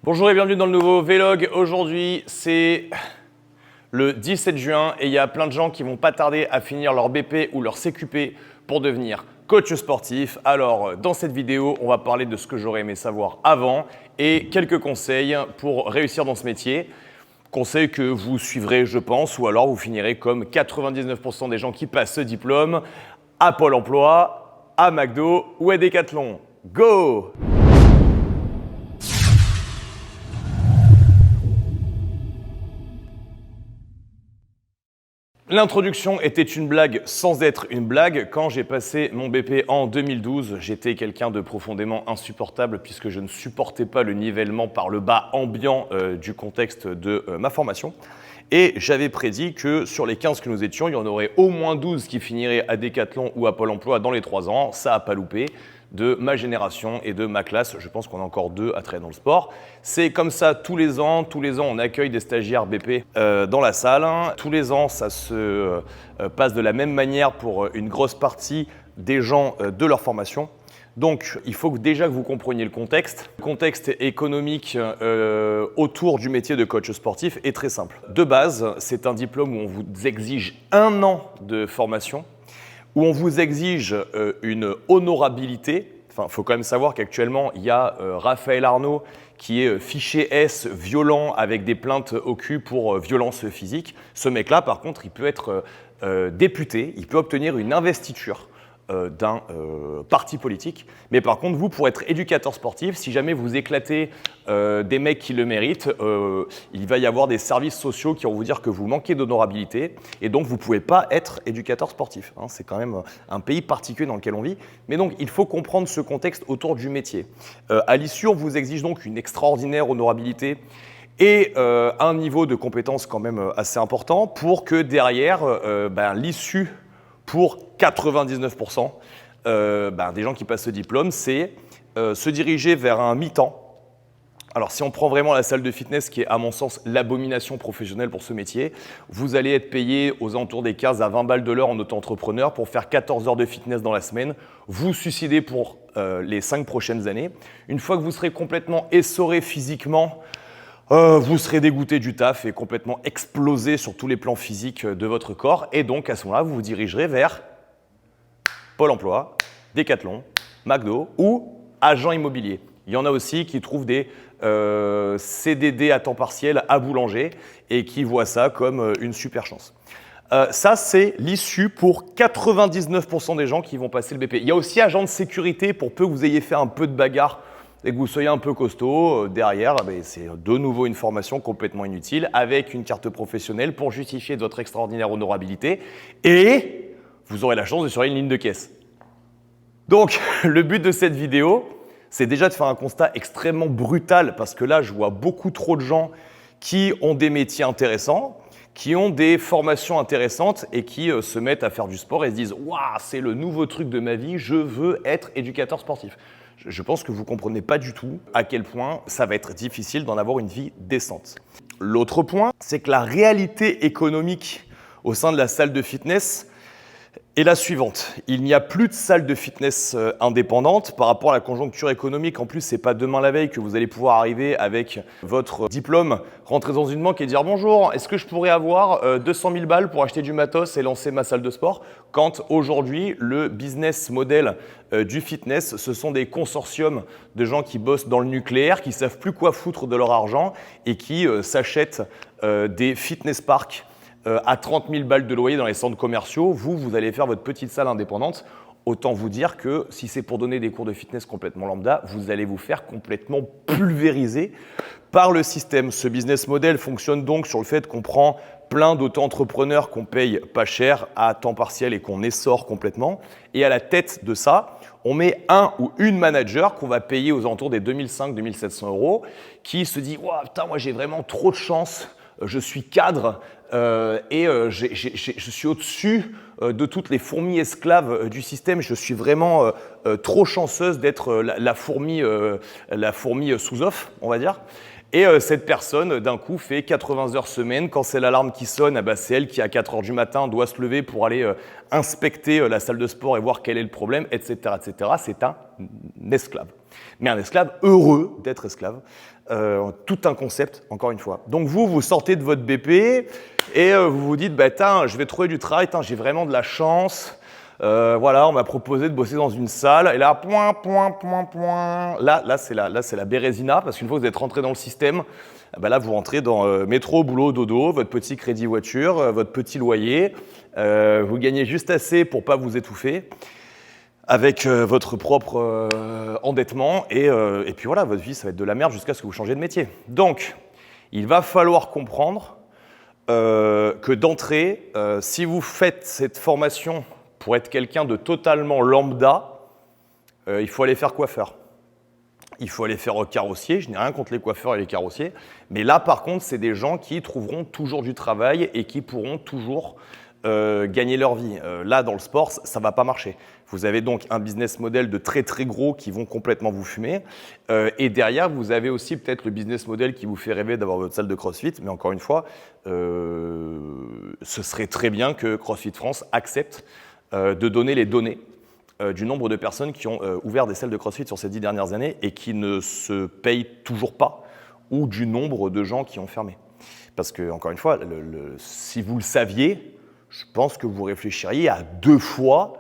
Bonjour et bienvenue dans le nouveau Vlog. Aujourd'hui, c'est le 17 juin et il y a plein de gens qui vont pas tarder à finir leur BP ou leur CQP pour devenir coach sportif. Alors, dans cette vidéo, on va parler de ce que j'aurais aimé savoir avant et quelques conseils pour réussir dans ce métier. Conseils que vous suivrez, je pense, ou alors vous finirez comme 99% des gens qui passent ce diplôme à Pôle emploi, à McDo ou à Decathlon. Go! L'introduction était une blague sans être une blague. Quand j'ai passé mon BP en 2012, j'étais quelqu'un de profondément insupportable puisque je ne supportais pas le nivellement par le bas ambiant du contexte de ma formation. Et j'avais prédit que sur les 15 que nous étions, il y en aurait au moins 12 qui finiraient à Decathlon ou à Pôle emploi dans les 3 ans. Ça n'a pas loupé. De ma génération et de ma classe, je pense qu'on a encore 2 à traiter dans le sport. C'est comme ça tous les ans, on accueille des stagiaires BP dans la salle. Tous les ans, ça se passe de la même manière pour une grosse partie des gens de leur formation. Donc, il faut déjà que vous compreniez le contexte. Le contexte économique autour du métier de coach sportif est très simple. De base, c'est un diplôme où on vous exige 1 an de formation, où on vous exige une honorabilité. Enfin, il faut quand même savoir qu'actuellement, il y a Raphaël Arnaud qui est fiché S violent avec des plaintes au cul pour violence physique. Ce mec-là, par contre, il peut être député, il peut obtenir une investiture d'un parti politique. Mais par contre, vous, pour être éducateur sportif, si jamais vous éclatez des mecs qui le méritent, il va y avoir des services sociaux qui vont vous dire que vous manquez d'honorabilité et donc vous ne pouvez pas être éducateur sportif. C'est quand même un pays particulier dans lequel on vit. Mais donc, il faut comprendre ce contexte autour du métier. À l'issue, on vous exige donc une extraordinaire honorabilité et un niveau de compétence quand même assez important pour que derrière, l'issue pour 99% des gens qui passent ce diplôme, c'est se diriger vers un mi-temps. Alors, si on prend vraiment la salle de fitness, qui est à mon sens l'abomination professionnelle pour ce métier, vous allez être payé aux alentours des 15 à 20 balles de l'heure en auto-entrepreneur pour faire 14 heures de fitness dans la semaine, vous suicider pour les 5 prochaines années. Une fois que vous serez complètement essoré physiquement, vous serez dégoûté du taf et complètement explosé sur tous les plans physiques de votre corps. Et donc, à ce moment-là, vous vous dirigerez vers Pôle emploi, Decathlon, McDo ou agent immobilier. Il y en a aussi qui trouvent des CDD à temps partiel à boulanger et qui voient ça comme une super chance. Ça, c'est l'issue pour 99% des gens qui vont passer le BP. Il y a aussi agent de sécurité pour peu que vous ayez fait un peu de bagarre et que vous soyez un peu costaud, derrière, c'est de nouveau une formation complètement inutile avec une carte professionnelle pour justifier de votre extraordinaire honorabilité et vous aurez la chance de surveiller une ligne de caisse. Donc, le but de cette vidéo, c'est déjà de faire un constat extrêmement brutal parce que là, je vois beaucoup trop de gens qui ont des métiers intéressants, qui ont des formations intéressantes et qui se mettent à faire du sport et se disent « Waouh, c'est le nouveau truc de ma vie, je veux être éducateur sportif ». Je pense que vous ne comprenez pas du tout à quel point ça va être difficile d'en avoir une vie décente. L'autre point, c'est que la réalité économique au sein de la salle de fitness est la suivante. Il n'y a plus de salle de fitness indépendante par rapport à la conjoncture économique. En plus, ce n'est pas demain la veille que vous allez pouvoir arriver avec votre diplôme, rentrer dans une banque et dire « Bonjour, est-ce que je pourrais avoir 200 000 balles pour acheter du matos et lancer ma salle de sport ?» Quand aujourd'hui, le business model du fitness, ce sont des consortiums de gens qui bossent dans le nucléaire, qui ne savent plus quoi foutre de leur argent et qui s'achètent des fitness parks à 30 000 balles de loyer dans les centres commerciaux. Vous allez faire votre petite salle indépendante. Autant vous dire que si c'est pour donner des cours de fitness complètement lambda, vous allez vous faire complètement pulvériser par le système. Ce business model fonctionne donc sur le fait qu'on prend plein d'auto-entrepreneurs qu'on paye pas cher à temps partiel et qu'on essore complètement. Et à la tête de ça, on met un ou une manager qu'on va payer aux alentours des 2500-2700 € qui se dit « Wow, putain, moi j'ai vraiment trop de chance, je suis cadre je suis au-dessus de toutes les fourmis esclaves du système. Je suis vraiment trop chanceuse d'être la fourmi sous-off, on va dire. » Et cette personne, d'un coup, fait 80 heures semaine. Quand c'est l'alarme qui sonne, c'est elle qui, à 4 heures du matin, doit se lever pour aller inspecter la salle de sport et voir quel est le problème, etc. etc. C'est un esclave. mais un esclave heureux d'être esclave. Tout un concept, encore une fois. Donc vous sortez de votre BP et vous vous dites, je vais trouver du travail, j'ai vraiment de la chance. Voilà, on m'a proposé de bosser dans une salle, et là, point. Là, c'est la bérésina, parce qu'une fois que vous êtes rentré dans le système, là, vous rentrez dans métro, boulot, dodo, votre petit crédit voiture, votre petit loyer. Vous gagnez juste assez pour pas vous étouffer avec votre propre endettement, et puis voilà, votre vie, ça va être de la merde jusqu'à ce que vous changez de métier. Donc, il va falloir comprendre que d'entrée, si vous faites cette formation pour être quelqu'un de totalement lambda, il faut aller faire coiffeur. Il faut aller faire carrossier. Je n'ai rien contre les coiffeurs et les carrossiers. Mais là, par contre, c'est des gens qui trouveront toujours du travail et qui pourront toujours gagner leur vie. Là, dans le sport, ça ne va pas marcher. Vous avez donc un business model de très très gros qui vont complètement vous fumer. Et derrière, vous avez aussi peut-être le business model qui vous fait rêver d'avoir votre salle de CrossFit. Mais encore une fois, ce serait très bien que CrossFit France accepte de donner les données du nombre de personnes qui ont ouvert des salles de CrossFit sur ces 10 dernières années et qui ne se payent toujours pas, ou du nombre de gens qui ont fermé. Parce que, encore une fois, si vous le saviez, je pense que vous réfléchiriez à 2 fois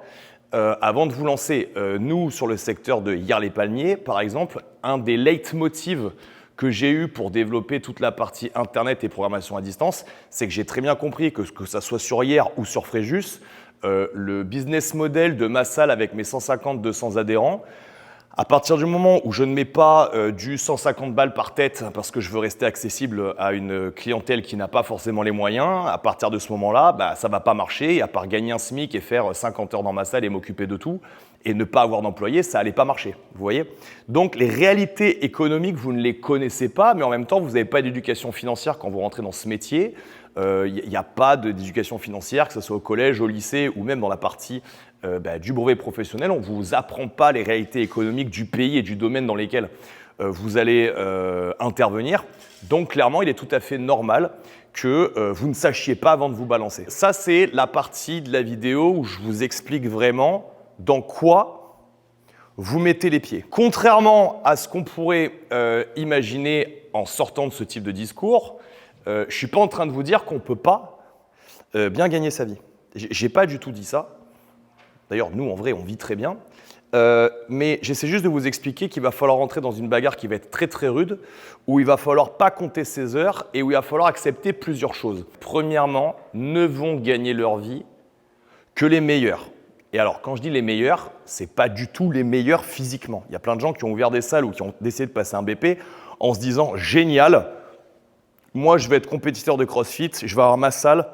avant de vous lancer. Nous, sur le secteur de Hyères-les-Palmiers, par exemple, un des leitmotivs que j'ai eu pour développer toute la partie Internet et programmation à distance, c'est que j'ai très bien compris que ça soit sur Hyères ou sur Fréjus, le business model de ma salle avec mes 150-200 adhérents, à partir du moment où je ne mets pas du 150 balles par tête parce que je veux rester accessible à une clientèle qui n'a pas forcément les moyens, à partir de ce moment-là, ça ne va pas marcher. Et à part gagner un SMIC et faire 50 heures dans ma salle et m'occuper de tout et ne pas avoir d'employés, ça n'allait pas marcher. Vous voyez ? Donc les réalités économiques, vous ne les connaissez pas, mais en même temps, vous n'avez pas d'éducation financière quand vous rentrez dans ce métier. Il n'y a pas d'éducation financière, que ce soit au collège, au lycée ou même dans la partie du brevet professionnel. On ne vous apprend pas les réalités économiques du pays et du domaine dans lesquels vous allez intervenir. Donc clairement, il est tout à fait normal que vous ne sachiez pas avant de vous balancer. Ça, c'est la partie de la vidéo où je vous explique vraiment dans quoi vous mettez les pieds. Contrairement à ce qu'on pourrait imaginer en sortant de ce type de discours, je ne suis pas en train de vous dire qu'on ne peut pas bien gagner sa vie. Je n'ai pas du tout dit ça. D'ailleurs, nous, en vrai, on vit très bien. Mais j'essaie juste de vous expliquer qu'il va falloir rentrer dans une bagarre qui va être très très rude, où il va falloir pas compter ses heures et où il va falloir accepter plusieurs choses. Premièrement, ne vont gagner leur vie que les meilleurs. Et alors, quand je dis les meilleurs, ce n'est pas du tout les meilleurs physiquement. Il y a plein de gens qui ont ouvert des salles ou qui ont décidé de passer un BP en se disant « Génial, moi je vais être compétiteur de CrossFit, je vais avoir ma salle,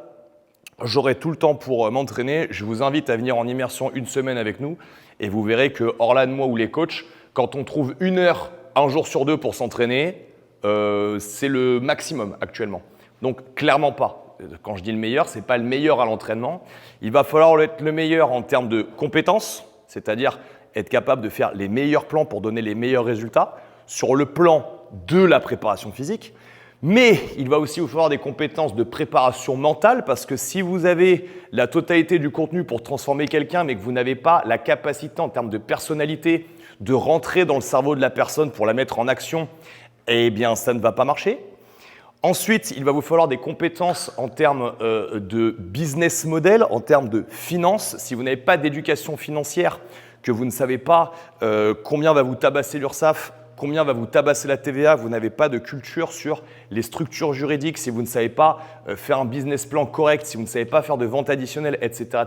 j'aurai tout le temps pour m'entraîner. Je vous invite à venir en immersion 1 semaine avec nous et vous verrez que Orlan, moi ou les coachs, quand on trouve 1 heure, 1 jour sur 2 pour s'entraîner, c'est le maximum actuellement. Donc clairement pas. Quand je dis le meilleur, ce n'est pas le meilleur à l'entraînement. Il va falloir être le meilleur en termes de compétences, c'est-à-dire être capable de faire les meilleurs plans pour donner les meilleurs résultats sur le plan de la préparation physique. Mais il va aussi vous falloir des compétences de préparation mentale parce que si vous avez la totalité du contenu pour transformer quelqu'un mais que vous n'avez pas la capacité en termes de personnalité de rentrer dans le cerveau de la personne pour la mettre en action, eh bien ça ne va pas marcher. Ensuite, il va vous falloir des compétences en termes de business model, en termes de finance. Si vous n'avez pas d'éducation financière, que vous ne savez pas combien va vous tabasser l'URSSAF, combien va vous tabasser la TVA, vous n'avez pas de culture sur les structures juridiques, si vous ne savez pas faire un business plan correct, si vous ne savez pas faire de vente additionnelle, etc.,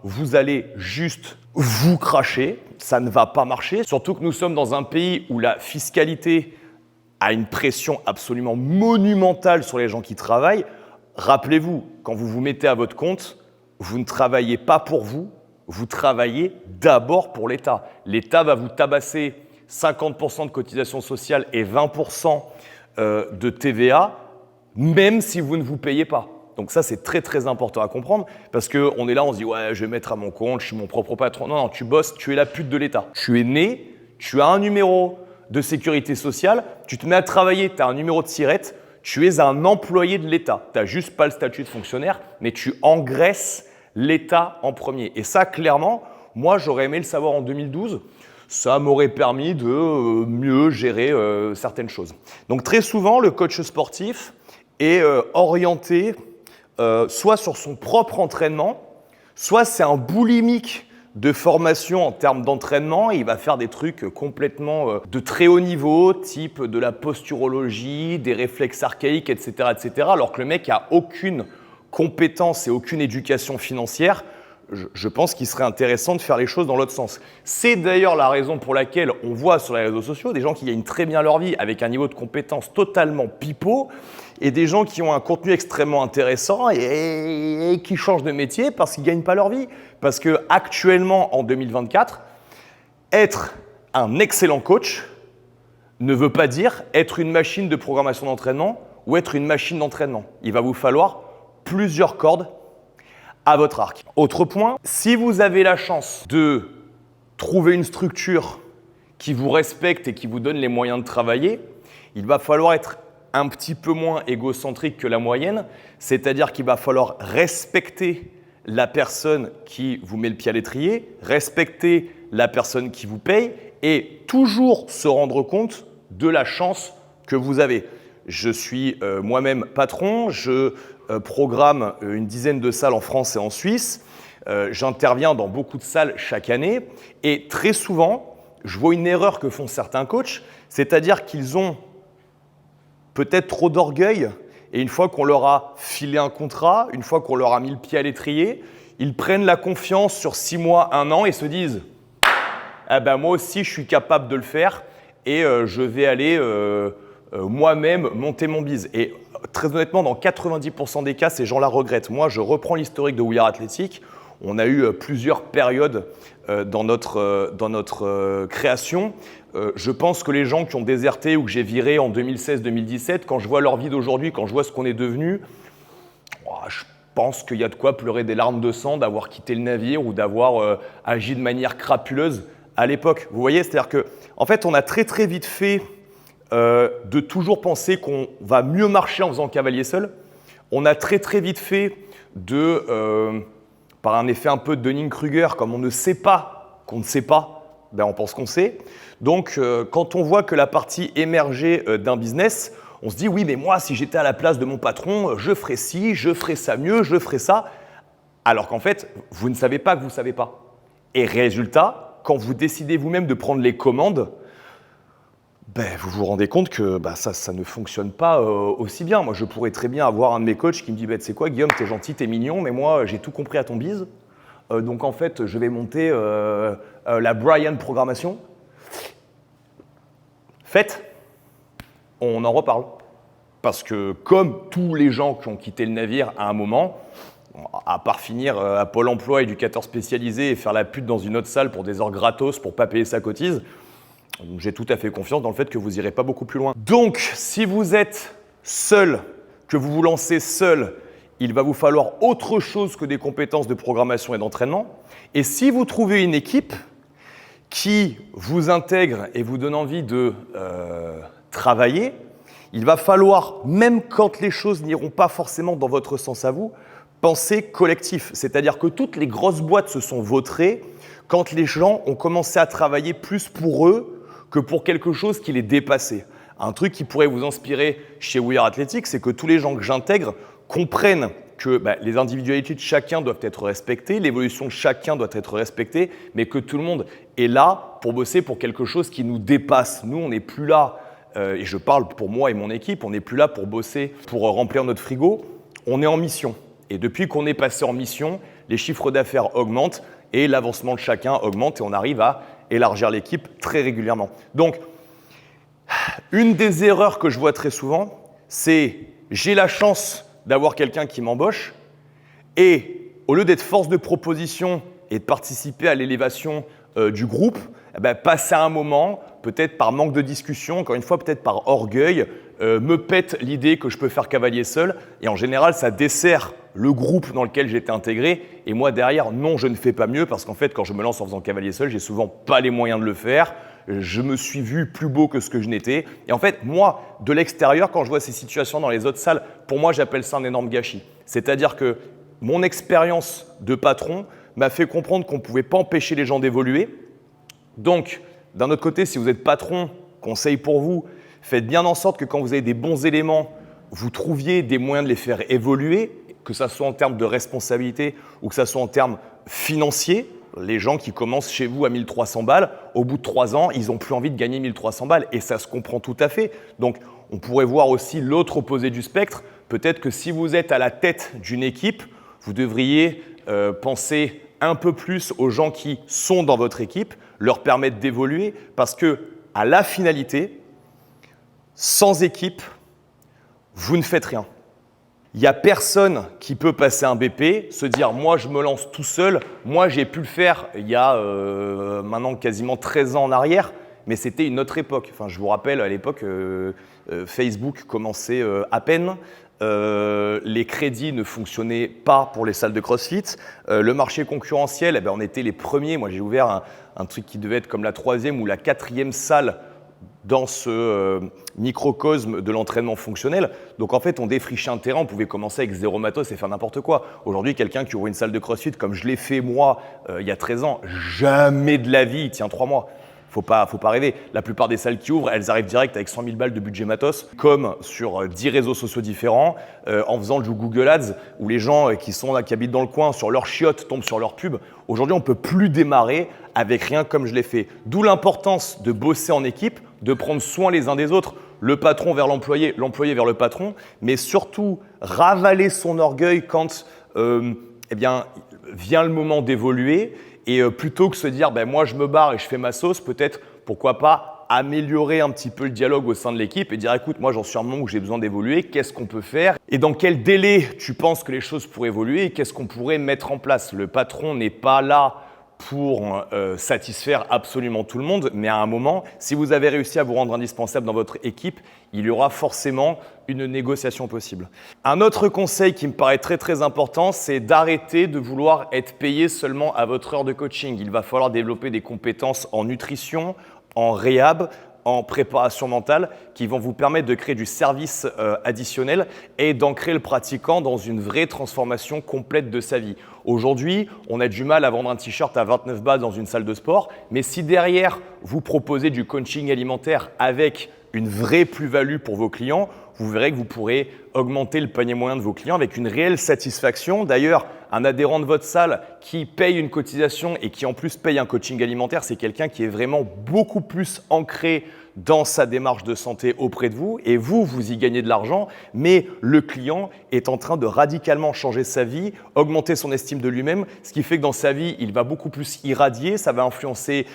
vous allez juste vous cracher. Ça ne va pas marcher. Surtout que nous sommes dans un pays où la fiscalité a une pression absolument monumentale sur les gens qui travaillent. Rappelez-vous, quand vous vous mettez à votre compte, vous ne travaillez pas pour vous, vous travaillez d'abord pour l'État. L'État va vous tabasser 50% de cotisation sociale et 20% de TVA, même si vous ne vous payez pas. Donc ça, c'est très très important à comprendre parce qu'on est là, on se dit « ouais, je vais mettre à mon compte, je suis mon propre patron ». Non, tu bosses, tu es la pute de l'État. Tu es né, tu as un numéro de sécurité sociale, tu te mets à travailler, tu as un numéro de SIRET, tu es un employé de l'État. Tu n'as juste pas le statut de fonctionnaire, mais tu engraisses l'État en premier. Et ça, clairement, moi, j'aurais aimé le savoir en 2012. Ça m'aurait permis de mieux gérer certaines choses. Donc très souvent, le coach sportif est orienté soit sur son propre entraînement, soit c'est un boulimique de formation en termes d'entraînement et il va faire des trucs complètement de très haut niveau, type de la posturologie, des réflexes archaïques, etc., etc., alors que le mec n'a aucune compétence et aucune éducation financière. Je pense qu'il serait intéressant de faire les choses dans l'autre sens. C'est d'ailleurs la raison pour laquelle on voit sur les réseaux sociaux des gens qui gagnent très bien leur vie avec un niveau de compétence totalement pipeau et des gens qui ont un contenu extrêmement intéressant et qui changent de métier parce qu'ils ne gagnent pas leur vie. Parce qu'actuellement, en 2024, être un excellent coach ne veut pas dire être une machine de programmation d'entraînement ou être une machine d'entraînement. Il va vous falloir plusieurs cordes à votre arc. Autre point, si vous avez la chance de trouver une structure qui vous respecte et qui vous donne les moyens de travailler, il va falloir être un petit peu moins égocentrique que la moyenne, c'est-à-dire qu'il va falloir respecter la personne qui vous met le pied à l'étrier, respecter la personne qui vous paye et toujours se rendre compte de la chance que vous avez. Je suis moi-même patron, je programme une dizaine de salles en France et en Suisse. J'interviens dans beaucoup de salles chaque année et très souvent, je vois une erreur que font certains coachs, c'est-à-dire qu'ils ont peut-être trop d'orgueil et une fois qu'on leur a filé un contrat, une fois qu'on leur a mis le pied à l'étrier, ils prennent la confiance sur 6 mois, 1 an et se disent « Ah ben moi aussi, je suis capable de le faire et je vais aller moi-même monter mon bise ». Et très honnêtement, dans 90% des cas, ces gens-là regrettent. Moi, je reprends l'historique de We Are Athletic. On a eu plusieurs périodes dans notre création. Je pense que les gens qui ont déserté ou que j'ai viré en 2016-2017, quand je vois leur vie d'aujourd'hui, quand je vois ce qu'on est devenu, je pense qu'il y a de quoi pleurer des larmes de sang d'avoir quitté le navire ou d'avoir agi de manière crapuleuse à l'époque. Vous voyez, c'est-à-dire qu'en fait, on a très très vite fait de toujours penser qu'on va mieux marcher en faisant cavalier seul. On a très très vite fait par un effet un peu de Dunning-Kruger, comme on ne sait pas qu'on ne sait pas, ben on pense qu'on sait. Donc quand on voit que la partie émergée d'un business, on se dit oui mais moi si j'étais à la place de mon patron, je ferais ci, je ferais ça mieux, je ferais ça. Alors qu'en fait, vous ne savez pas que vous ne savez pas. Et résultat, quand vous décidez vous-même de prendre les commandes, vous vous rendez compte que ça ne fonctionne pas aussi bien. Moi, je pourrais très bien avoir un de mes coachs qui me dit « Tu sais quoi, Guillaume, t'es gentil, t'es mignon, mais moi, j'ai tout compris à ton bise. Donc, en fait, je vais monter la Brian Programmation. » Faites, on en reparle. Parce que comme tous les gens qui ont quitté le navire à un moment, à part finir à Pôle emploi, éducateur spécialisé et faire la pute dans une autre salle pour des heures gratos pour ne pas payer sa cotise, j'ai tout à fait confiance dans le fait que vous n'irez pas beaucoup plus loin. Donc, si vous êtes seul, que vous vous lancez seul, il va vous falloir autre chose que des compétences de programmation et d'entraînement. Et si vous trouvez une équipe qui vous intègre et vous donne envie de travailler, il va falloir, même quand les choses n'iront pas forcément dans votre sens à vous, penser collectif. C'est-à-dire que toutes les grosses boîtes se sont vautrées quand les gens ont commencé à travailler plus pour eux que pour quelque chose qui les dépassait. Un truc qui pourrait vous inspirer chez We Are Athletic, c'est que tous les gens que j'intègre comprennent que les individualités de chacun doivent être respectées, l'évolution de chacun doit être respectée, mais que tout le monde est là pour bosser pour quelque chose qui nous dépasse. Nous, on n'est plus là, et je parle pour moi et mon équipe, on n'est plus là pour bosser, pour remplir notre frigo, on est en mission. Et depuis qu'on est passé en mission, les chiffres d'affaires augmentent et l'avancement de chacun augmente et on arrive à élargir l'équipe très régulièrement. Donc, une des erreurs que je vois très souvent, c'est j'ai la chance d'avoir quelqu'un qui m'embauche et au lieu d'être force de proposition et de participer à l'élévation du groupe, passer un moment, peut-être par manque de discussion, encore une fois, peut-être par orgueil, me pète l'idée que je peux faire cavalier seul et en général, ça dessert le groupe dans lequel j'étais intégré et moi derrière, non, je ne fais pas mieux parce qu'en fait, quand je me lance en faisant cavalier seul, j'ai souvent pas les moyens de le faire. Je me suis vu plus beau que ce que je n'étais. Et en fait, moi, de l'extérieur, quand je vois ces situations dans les autres salles, pour moi, j'appelle ça un énorme gâchis. C'est-à-dire que mon expérience de patron m'a fait comprendre qu'on ne pouvait pas empêcher les gens d'évoluer. Donc, D'un autre côté, si vous êtes patron, conseil pour vous, faites bien en sorte que quand vous avez des bons éléments, vous trouviez des moyens de les faire évoluer, que ça soit en termes de responsabilité ou que ça soit en termes financiers. Les gens qui commencent chez vous à 1300 balles, au bout de 3 ans, ils n'ont plus envie de gagner 1300 balles et ça se comprend tout à fait. Donc, on pourrait voir aussi l'autre opposé du spectre. Peut-être que si vous êtes à la tête d'une équipe, vous devriez penser un peu plus aux gens qui sont dans votre équipe, leur permettre d'évoluer parce que, à la finalité, sans équipe, vous ne faites rien. Il n'y a personne qui peut passer un BP, se dire « moi, je me lance tout seul ». Moi, j'ai pu le faire il y a maintenant quasiment 13 ans en arrière, mais c'était une autre époque. Enfin, je vous rappelle, à l'époque, Facebook commençait à peine. Les crédits ne fonctionnaient pas pour les salles de CrossFit. Le marché concurrentiel, on était les premiers. Moi, j'ai ouvert un truc qui devait être comme la 3e ou la 4e salle dans ce microcosme de l'entraînement fonctionnel. Donc en fait, on défrichait un terrain, on pouvait commencer avec 0 matos et faire n'importe quoi. Aujourd'hui, quelqu'un qui ouvre une salle de CrossFit comme je l'ai fait moi il y a 13 ans, jamais de la vie, il tient 3 mois. Faut pas rêver. La plupart des salles qui ouvrent, elles arrivent direct avec 100 000 balles de budget matos, comme sur 10 réseaux sociaux différents, en faisant du Google Ads, où les gens qui sont là, qui habitent dans le coin, sur leur chiotte, tombent sur leur pub. Aujourd'hui, on ne peut plus démarrer avec rien comme je l'ai fait. D'où l'importance de bosser en équipe, de prendre soin les uns des autres, le patron vers l'employé, l'employé vers le patron, mais surtout ravaler son orgueil quand vient le moment d'évoluer. Et plutôt que se dire moi je me barre et je fais ma sauce, peut-être pourquoi pas améliorer un petit peu le dialogue au sein de l'équipe et dire écoute, moi j'en suis à un moment où j'ai besoin d'évoluer, qu'est-ce qu'on peut faire et dans quel délai tu penses que les choses pourraient évoluer et qu'est-ce qu'on pourrait mettre en place. Le patron n'est pas là pour satisfaire absolument tout le monde, mais à un moment, si vous avez réussi à vous rendre indispensable dans votre équipe, il y aura forcément une négociation possible. Un autre conseil qui me paraît très très important, c'est d'arrêter de vouloir être payé seulement à votre heure de coaching. Il va falloir développer des compétences en nutrition, en réhab, en préparation mentale qui vont vous permettre de créer du service additionnel et d'ancrer le pratiquant dans une vraie transformation complète de sa vie. Aujourd'hui, on a du mal à vendre un t-shirt à 29 balles dans une salle de sport, mais si derrière, vous proposez du coaching alimentaire avec une vraie plus-value pour vos clients, vous verrez que vous pourrez augmenter le panier moyen de vos clients avec une réelle satisfaction. D'ailleurs, un adhérent de votre salle qui paye une cotisation et qui en plus paye un coaching alimentaire, c'est quelqu'un qui est vraiment beaucoup plus ancré dans sa démarche de santé auprès de vous et vous y gagnez de l'argent, mais le client est en train de radicalement changer sa vie, augmenter son estime de lui-même, ce qui fait que dans sa vie, il va beaucoup plus irradier, ça va influencer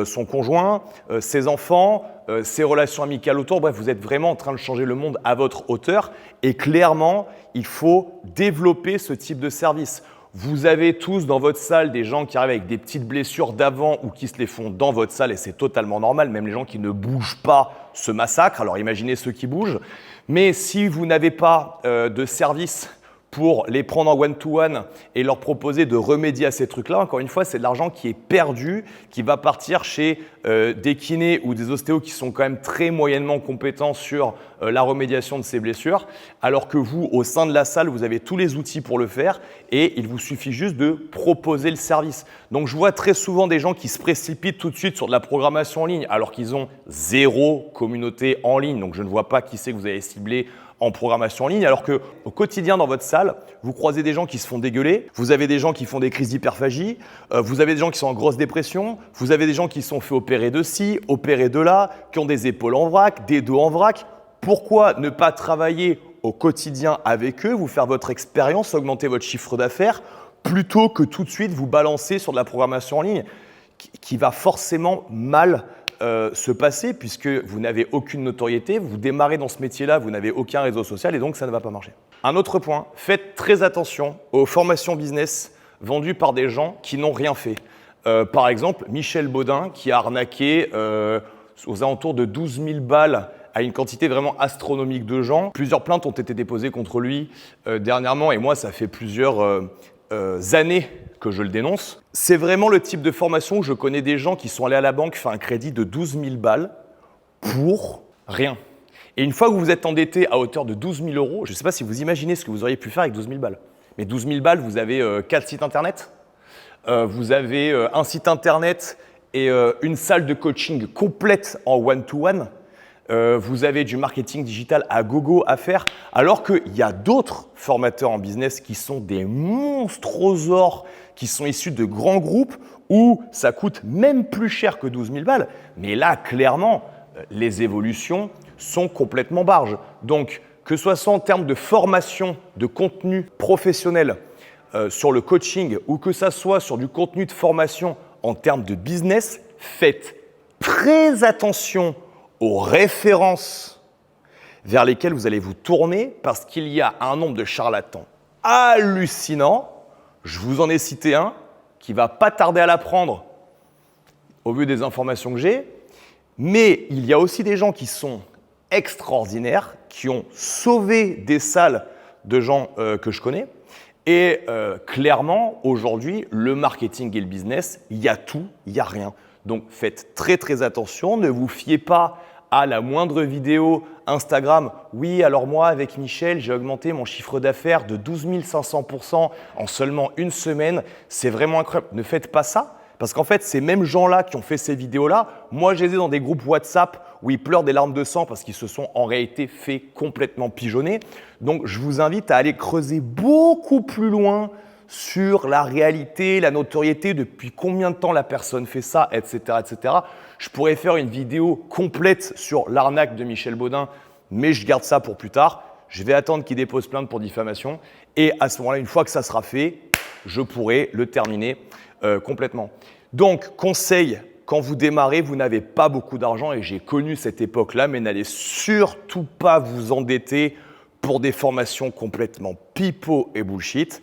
son conjoint, ses enfants, ses relations amicales autour. Bref, vous êtes vraiment en train de changer le monde à votre hauteur et clairement, il faut développer ce type de service. Vous avez tous dans votre salle des gens qui arrivent avec des petites blessures d'avant ou qui se les font dans votre salle et c'est totalement normal. Même les gens qui ne bougent pas se massacrent. Alors imaginez ceux qui bougent. Mais si vous n'avez pas de service pour les prendre en one-to-one et leur proposer de remédier à ces trucs-là, encore une fois, c'est de l'argent qui est perdu, qui va partir chez des kinés ou des ostéos qui sont quand même très moyennement compétents sur la remédiation de ces blessures, alors que vous, au sein de la salle, vous avez tous les outils pour le faire et il vous suffit juste de proposer le service. Donc, je vois très souvent des gens qui se précipitent tout de suite sur de la programmation en ligne alors qu'ils ont 0 communauté en ligne. Donc, je ne vois pas qui c'est que vous avez ciblé en programmation en ligne, alors qu'au quotidien dans votre salle, vous croisez des gens qui se font dégueuler, vous avez des gens qui font des crises d'hyperphagie, vous avez des gens qui sont en grosse dépression, vous avez des gens qui se sont fait opérer de ci, opérer de là, qui ont des épaules en vrac, des dos en vrac. Pourquoi ne pas travailler au quotidien avec eux, vous faire votre expérience, augmenter votre chiffre d'affaires, plutôt que tout de suite vous balancer sur de la programmation en ligne qui va forcément mal se passer puisque vous n'avez aucune notoriété, vous démarrez dans ce métier-là, vous n'avez aucun réseau social et donc ça ne va pas marcher. Un autre point, faites très attention aux formations business vendues par des gens qui n'ont rien fait. Par exemple, Michel Baudin qui a arnaqué aux alentours de 12 000 balles à une quantité vraiment astronomique de gens. Plusieurs plaintes ont été déposées contre lui dernièrement et moi ça fait plusieurs années que je le dénonce. C'est vraiment le type de formation où je connais des gens qui sont allés à la banque faire un crédit de 12 000 balles pour rien. Et une fois que vous vous êtes endetté à hauteur de 12 000 euros, je ne sais pas si vous imaginez ce que vous auriez pu faire avec 12 000 balles. Mais 12 000 balles, vous avez 4 sites internet, vous avez un site internet et une salle de coaching complète en one-to-one. Vous avez du marketing digital à gogo à faire, alors qu'il y a d'autres formateurs en business qui sont des monstrosaures, qui sont issus de grands groupes où ça coûte même plus cher que 12 000 balles. Mais là, clairement, les évolutions sont complètement barges. Donc, que ce soit en termes de formation, de contenu professionnel sur le coaching ou que ça soit sur du contenu de formation en termes de business, faites très attention aux références vers lesquelles vous allez vous tourner parce qu'il y a un nombre de charlatans hallucinant. Je vous en ai cité un qui ne va pas tarder à l'apprendre au vu des informations que j'ai, mais il y a aussi des gens qui sont extraordinaires, qui ont sauvé des salles de gens que je connais. Et clairement, aujourd'hui, le marketing et le business, il y a tout, il n'y a rien. Donc faites très très attention, ne vous fiez pas à la moindre vidéo Instagram. Oui, alors moi, avec Michel, j'ai augmenté mon chiffre d'affaires de 12 500% en seulement une semaine. C'est vraiment incroyable. Ne faites pas ça, parce qu'en fait, ces mêmes gens-là qui ont fait ces vidéos-là, moi, je les ai dans des groupes WhatsApp où ils pleurent des larmes de sang parce qu'ils se sont en réalité fait complètement pigeonner. Donc, je vous invite à aller creuser beaucoup plus loin sur la réalité, la notoriété, depuis combien de temps la personne fait ça, etc., etc. Je pourrais faire une vidéo complète sur l'arnaque de Michel Baudin, mais je garde ça pour plus tard. Je vais attendre qu'il dépose plainte pour diffamation. Et à ce moment-là, une fois que ça sera fait, je pourrai le terminer complètement. Donc, conseil, quand vous démarrez, vous n'avez pas beaucoup d'argent, et j'ai connu cette époque-là, mais n'allez surtout pas vous endetter pour des formations complètement pipeau et bullshit.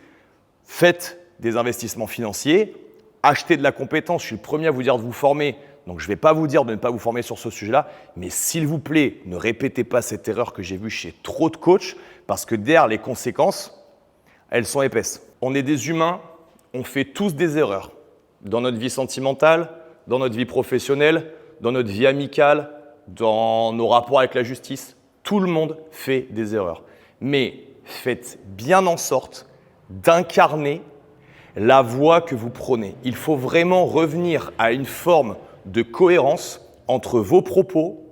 Faites des investissements financiers, achetez de la compétence. Je suis le premier à vous dire de vous former, donc je ne vais pas vous dire de ne pas vous former sur ce sujet-là, mais s'il vous plaît, ne répétez pas cette erreur que j'ai vue chez trop de coachs, parce que derrière les conséquences, elles sont épaisses. On est des humains, on fait tous des erreurs dans notre vie sentimentale, dans notre vie professionnelle, dans notre vie amicale, dans nos rapports avec la justice. Tout le monde fait des erreurs. Mais faites bien en sorte d'incarner la voie que vous prenez. Il faut vraiment revenir à une forme de cohérence entre vos propos,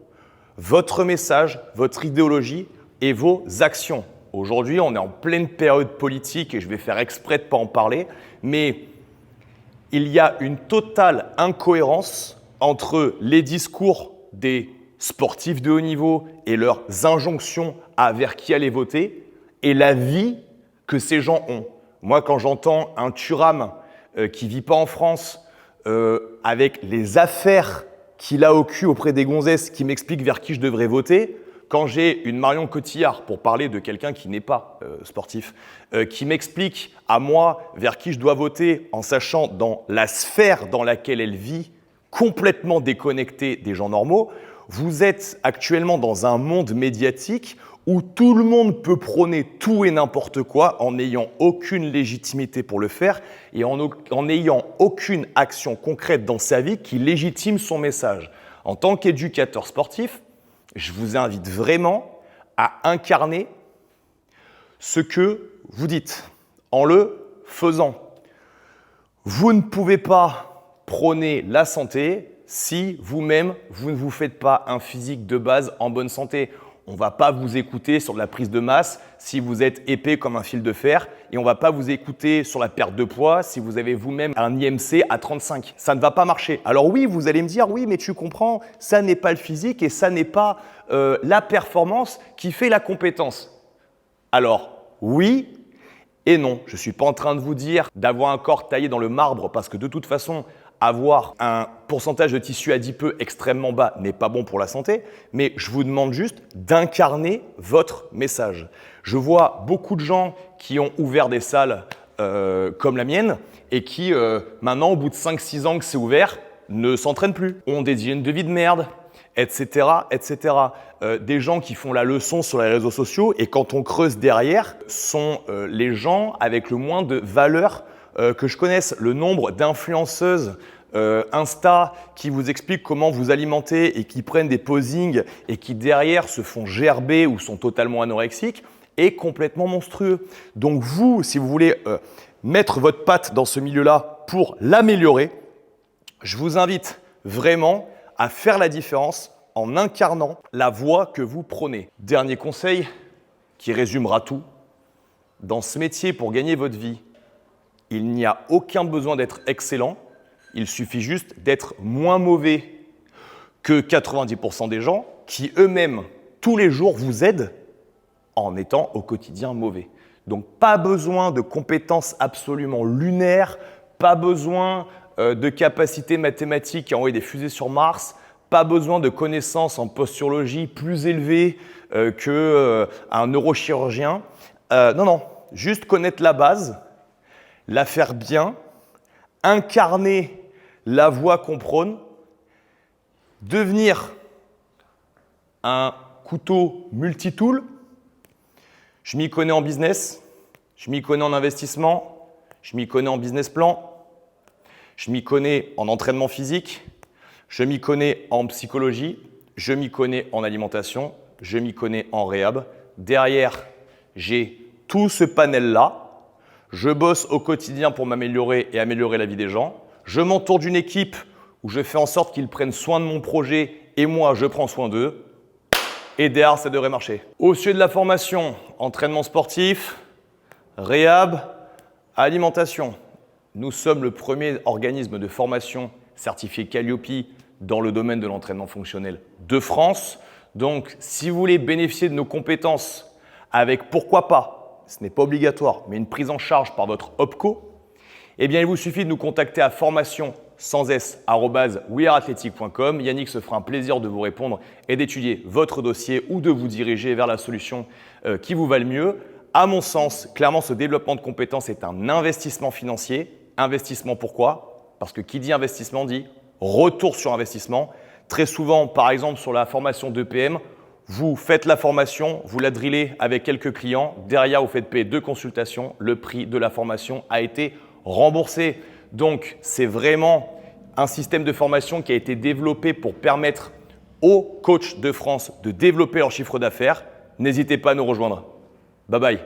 votre message, votre idéologie et vos actions. Aujourd'hui, on est en pleine période politique et je vais faire exprès de ne pas en parler, mais il y a une totale incohérence entre les discours des sportifs de haut niveau et leurs injonctions à vers qui aller voter et la vie que ces gens ont. Moi, quand j'entends un Thuram qui ne vit pas en France, avec les affaires qu'il a au cul auprès des gonzesses, qui m'explique vers qui je devrais voter, quand j'ai une Marion Cotillard, pour parler de quelqu'un qui n'est pas sportif, qui m'explique à moi vers qui je dois voter en sachant dans la sphère dans laquelle elle vit, complètement déconnectée des gens normaux, vous êtes actuellement dans un monde médiatique où tout le monde peut prôner tout et n'importe quoi en n'ayant aucune légitimité pour le faire et en n'ayant aucune action concrète dans sa vie qui légitime son message. En tant qu'éducateur sportif, je vous invite vraiment à incarner ce que vous dites en le faisant. Vous ne pouvez pas prôner la santé si vous-même, vous ne vous faites pas un physique de base en bonne santé. On ne va pas vous écouter sur de la prise de masse si vous êtes épais comme un fil de fer et on ne va pas vous écouter sur la perte de poids si vous avez vous-même un IMC à 35. Ça ne va pas marcher. Alors oui, vous allez me dire, oui, mais tu comprends, ça n'est pas le physique et ça n'est pas la performance qui fait la compétence. Alors oui et non. Je ne suis pas en train de vous dire d'avoir un corps taillé dans le marbre parce que de toute façon, avoir un pourcentage de tissu adipeux extrêmement bas n'est pas bon pour la santé, mais je vous demande juste d'incarner votre message. Je vois beaucoup de gens qui ont ouvert des salles comme la mienne et qui, maintenant, au bout de 5-6 ans que c'est ouvert, ne s'entraînent plus, ont des hygiènes de vie de merde, etc., etc. Des gens qui font la leçon sur les réseaux sociaux et quand on creuse derrière, sont les gens avec le moins de valeur que je connaisse. Le nombre d'influenceuses Insta qui vous expliquent comment vous alimenter et qui prennent des posings et qui derrière se font gerber ou sont totalement anorexiques est complètement monstrueux. Donc vous, si vous voulez mettre votre patte dans ce milieu-là pour l'améliorer, je vous invite vraiment à faire la différence en incarnant la voie que vous prenez. Dernier conseil qui résumera tout. Dans ce métier, pour gagner votre vie, il n'y a aucun besoin d'être excellent. Il suffit juste d'être moins mauvais que 90% des gens qui eux-mêmes, tous les jours, vous aident en étant au quotidien mauvais. Donc, pas besoin de compétences absolument lunaires, pas besoin de capacités mathématiques à envoyer des fusées sur Mars, pas besoin de connaissances en posturologie plus élevées qu'un neurochirurgien. Non, juste connaître la base, la faire bien, incarner la voie qu'on prône, devenir un couteau multitool. Je m'y connais en business, je m'y connais en investissement, je m'y connais en business plan, je m'y connais en entraînement physique, je m'y connais en psychologie, je m'y connais en alimentation, je m'y connais en réhab. Derrière, j'ai tout ce panel-là. Je bosse au quotidien pour m'améliorer et améliorer la vie des gens. Je m'entoure d'une équipe où je fais en sorte qu'ils prennent soin de mon projet et moi, je prends soin d'eux. Et derrière, ça devrait marcher. Au sujet de la formation, entraînement sportif, réhab, alimentation. Nous sommes le premier organisme de formation certifié Calliope dans le domaine de l'entraînement fonctionnel de France. Donc, si vous voulez bénéficier de nos compétences avec, pourquoi pas, ce n'est pas obligatoire, mais une prise en charge par votre OPCO, eh bien, il vous suffit de nous contacter à formation@weareathletic.com. Yannick se fera un plaisir de vous répondre et d'étudier votre dossier ou de vous diriger vers la solution qui vous va le mieux. À mon sens, clairement, ce développement de compétences est un investissement financier. Investissement pourquoi? Parce que qui dit investissement dit retour sur investissement. Très souvent, par exemple, sur la formation d'EPM, vous faites la formation, vous la drillez avec quelques clients. Derrière, vous faites payer 2 consultations. Le prix de la formation a été remboursé. Donc, c'est vraiment un système de formation qui a été développé pour permettre aux coachs de France de développer leur chiffre d'affaires. N'hésitez pas à nous rejoindre. Bye bye.